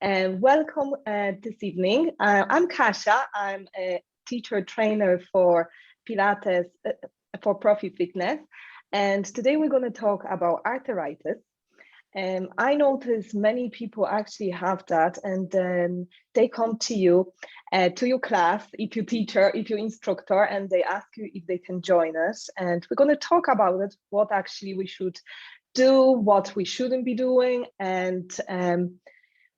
and welcome this evening. I'm Kasia. I'm a teacher trainer for Pilates for ProFi Fitness, and today we're going to talk about arthritis. I notice many people actually have that, and they come to you, to your class, if you're teacher, if you're instructor, and they ask you if they can join us. And we're going to talk about it, what actually we should do, what we shouldn't be doing, and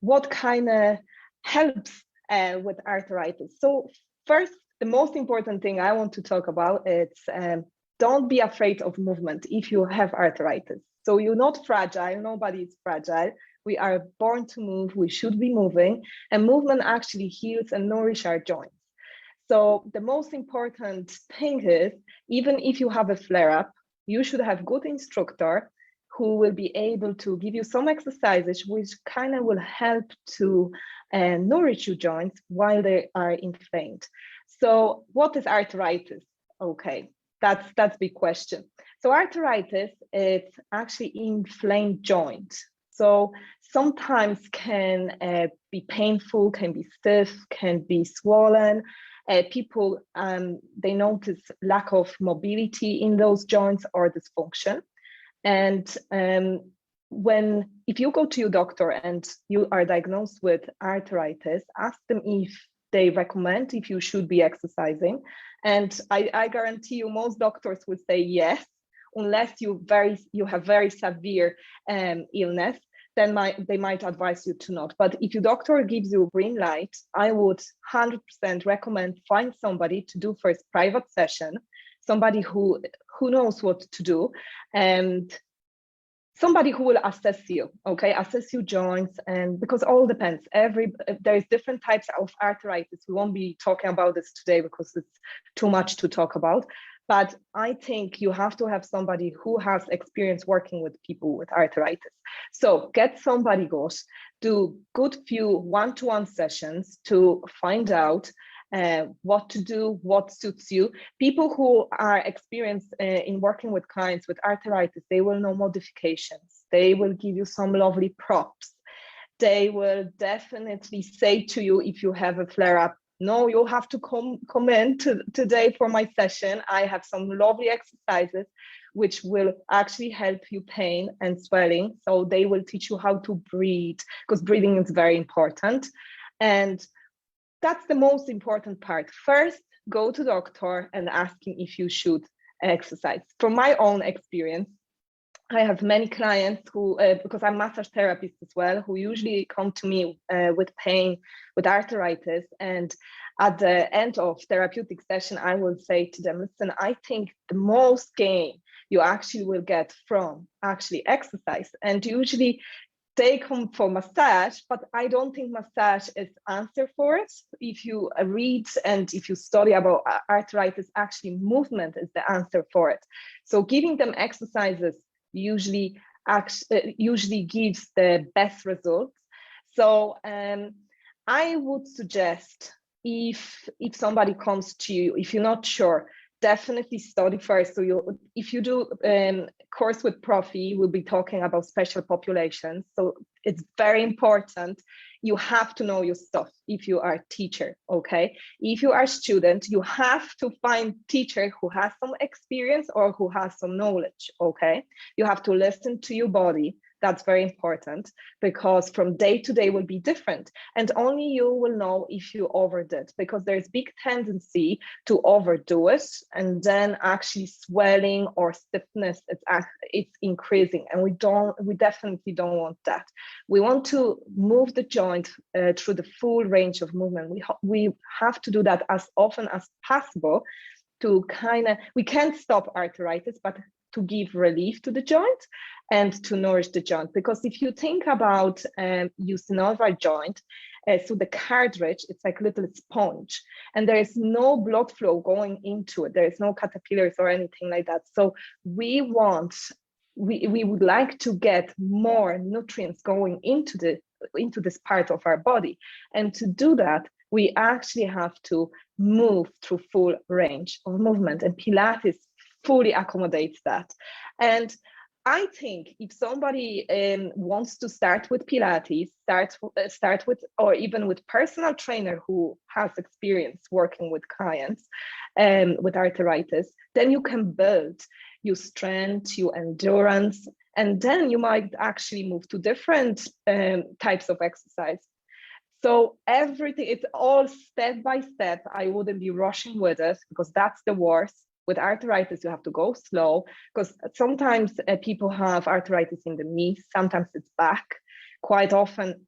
what kind of helps with arthritis. So first, the most important thing I want to talk about is don't be afraid of movement if you have arthritis. So you're not fragile, nobody is fragile. We are born to move, we should be moving, and movement actually heals and nourishes our joints. So the most important thing is, even if you have a flare-up, you should have good instructor who will be able to give you some exercises which kind of will help to nourish your joints while they are inflamed. So what is arthritis? Okay, that's the big question. So arthritis is actually inflamed joint. So sometimes can be painful, can be stiff, can be swollen. People, they notice lack of mobility in those joints or dysfunction. And if you go to your doctor and you are diagnosed with arthritis, ask them if they recommend if you should be exercising. And I guarantee you most doctors would say yes, unless you have very severe illness, then they might advise you to not. But if your doctor gives you a green light, I would 100% recommend find somebody to do first private session, somebody who knows what to do, and somebody who will assess you, okay, assess your joints. And because all depends, there's different types of arthritis. We won't be talking about this today because it's too much to talk about, but I think you have to have somebody who has experience working with people with arthritis. So get somebody goes, do good few one-to-one sessions to find out what to do, what suits you. People who are experienced in working with clients with arthritis, they will know modifications. They will give you some lovely props. They will definitely say to you if you have a flare-up, no, you'll have to come in today for my session. I have some lovely exercises which will actually help you pain and swelling. So they will teach you how to breathe, because breathing is very important. And that's the most important part. First, go to the doctor and ask him if you should exercise. From my own experience, I have many clients who, because I'm a massage therapist as well, who usually come to me with pain, with arthritis. And at the end of therapeutic session, I will say to them, listen, I think the most gain you actually will get from actually exercise. And usually they come for massage, but I don't think massage is answer for it. If you read and if you study about arthritis, actually movement is the answer for it. So giving them exercises usually gives the best results. So I would suggest if somebody comes to you, if you're not sure, definitely study first. So if you do course with ProFi, we'll be talking about special populations. So it's very important. You have to know your stuff if you are a teacher, okay? If you are a student, you have to find teacher who has some experience or who has some knowledge, okay? You have to listen to your body. That's very important, because from day to day will be different, and only you will know if you overdid, because there's big tendency to overdo it, and then actually swelling or stiffness it's increasing, and we definitely don't want that. We want to move the joint through the full range of movement. We have to do that as often as possible to we can't stop arthritis, but to give relief to the joint and to nourish the joint. Because if you think about your synovial joint, so the cartilage, it's like a little sponge, and there is no blood flow going into it. There is no caterpillars or anything like that. So we would like to get more nutrients going into this part of our body. And to do that, we actually have to move through full range of movement, and Pilates fully accommodates that. And I think if somebody wants to start with Pilates, start with, or even with personal trainer who has experience working with clients with arthritis, then you can build your strength, your endurance, and then you might actually move to different types of exercise. So everything, it's all step by step. I wouldn't be rushing with it because that's the worst. With arthritis, you have to go slow because sometimes people have arthritis in the knees, sometimes it's back. Quite often,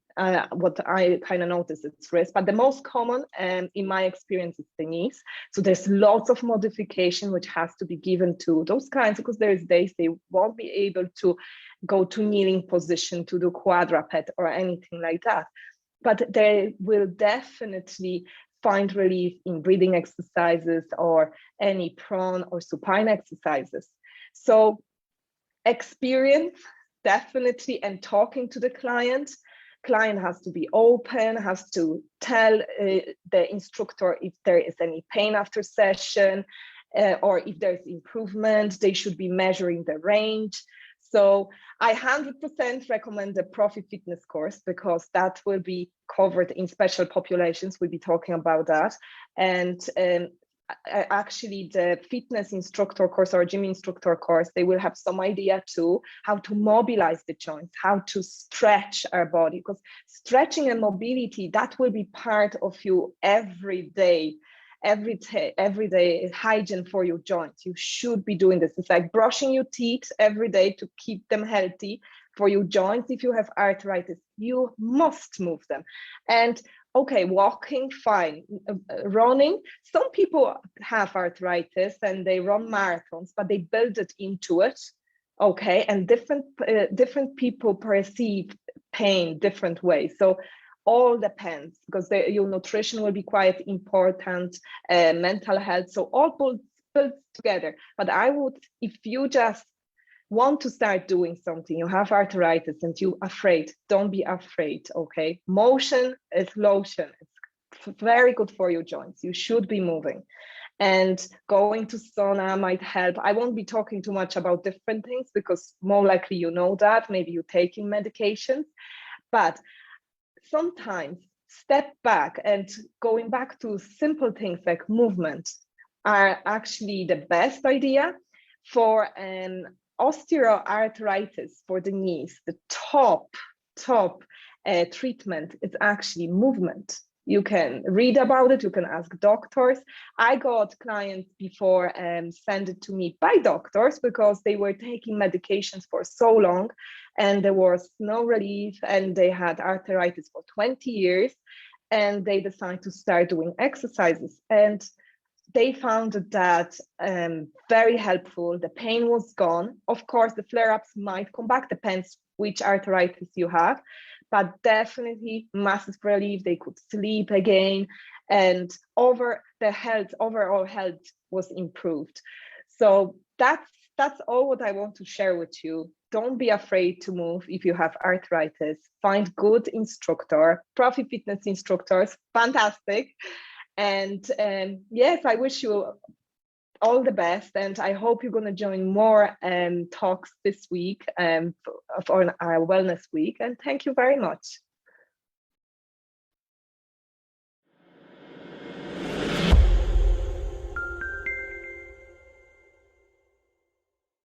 what I kind of notice it's wrist, but the most common, in my experience, is the knees. So there's lots of modification which has to be given to those clients because there's days they won't be able to go to kneeling position to do quadruped or anything like that. But they will definitely find relief in breathing exercises or any prone or supine exercises. So experience, definitely, and talking to the client. Client has to be open, has to tell the instructor if there is any pain after session or if there's improvement. They should be measuring the range. So I 100% recommend the ProFi Fitness course because that will be covered in special populations. We'll be talking about that. And actually the fitness instructor course or gym instructor course, they will have some idea too, how to mobilize the joints, how to stretch our body, because stretching and mobility, that will be part of you every day hygiene for your joints. You should be doing this. It's like brushing your teeth every day to keep them healthy. For your joints, if you have arthritis, you must move them. And okay, walking, fine. Running, some people have arthritis and they run marathons, but they build it into it. Okay, and different people perceive pain different ways. So all depends, because your nutrition will be quite important, mental health, so all pulled together. But I would, if you just want to start doing something, you have arthritis and you're afraid, don't be afraid, okay? Motion is lotion. It's very good for your joints. You should be moving. And going to sauna might help. I won't be talking too much about different things because more likely you know that, maybe you're taking medications. But sometimes step back and going back to simple things like movement are actually the best idea. For an osteoarthritis for the knees, the top treatment is actually movement. You can read about it, you can ask doctors. I got clients before send it to me by doctors because they were taking medications for so long and there was no relief and they had arthritis for 20 years and they decided to start doing exercises. And they found that very helpful. The pain was gone. Of course, the flare-ups might come back, depends which arthritis you have, but definitely massive relief. They could sleep again, and overall health was improved. So that's all what I want to share with you. Don't be afraid to move if you have arthritis. Find good instructor. ProFi Fitness instructors, fantastic. And yes, I wish you all the best, and I hope you're going to join more talks this week for our wellness week. And thank you very much.